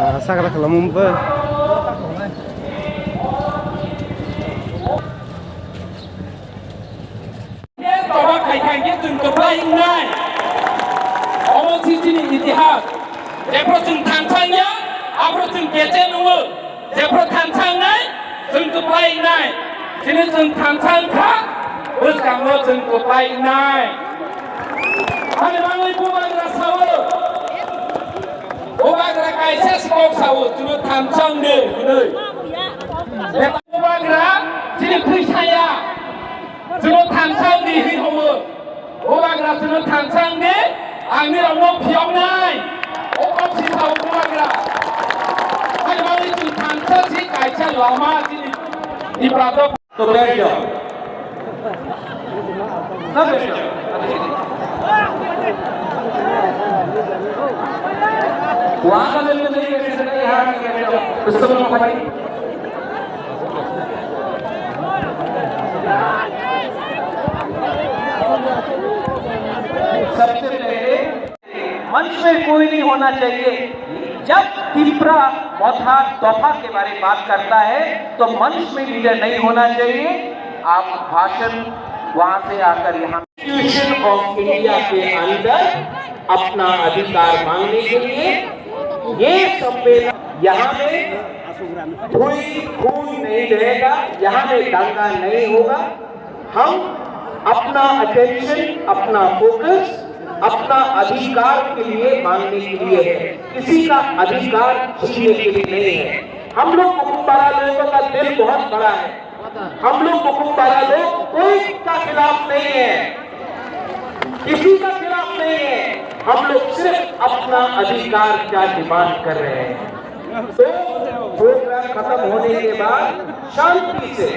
Sakra kalamumpa. Tawak kai ye tun ko play nai. Omo titi ni itihad. Jepro tun tantang ya, abro tun kece nungu. Jepro tantang nai, tun ko play nai. Sini tun tantang ka, us kamu tun ko play nai. Hane mangai bukan rasawo. Bukan rakai seskok sawo, tun tantang deh, bener. Bukan rak, sini percaya. Tun tantang di hidup. Bukan rak tun tantang deh. Angin orang piang nai. Orang si tahu bukan rak. Hane mangai tun tantang si kaisa lama sini di Prato. तो बैठ जाओ ना बैठ जाओ वहां का लेते नहीं बैठ सकते यहाँ बैठ जाओ पुस्तक में पढ़ाई सबसे पहले मंच में कोई नहीं होना चाहिए जब तिपरा मौथा तोहफा के बारे में बात करता है तो मंच में लीडर नहीं होना चाहिए आप भाषण वहां से आकर यहाँ कॉन्स्टिट्यूशन ऑफ इंडिया के अंदर अपना अधिकार मांगने के लिए ये सम्मेलन यहाँ में खून नहीं रहेगा यहाँ में दंगा नहीं होगा हम अपना अटेंशन अपना फोकस अपना अधिकार के लिए मांगने के लिए है किसी का अधिकार छीनने के लिए नहीं है हम लोग मुकुम्बारा लोगों का दिल बहुत बड़ा है हम लोग मुकुम्बारा लोग कोई का खिलाफ नहीं है किसी का खिलाफ नहीं है हम लोग सिर्फ अपना अधिकार का डिमांड कर रहे हैं तो प्रोग्राम खत्म होने के बाद शांति से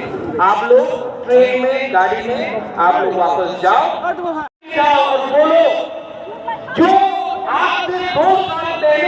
आप लोग ट्रेन में गाड़ी में आप लोग वापस जाओ और बोलो जो आपसे 2 साल पहले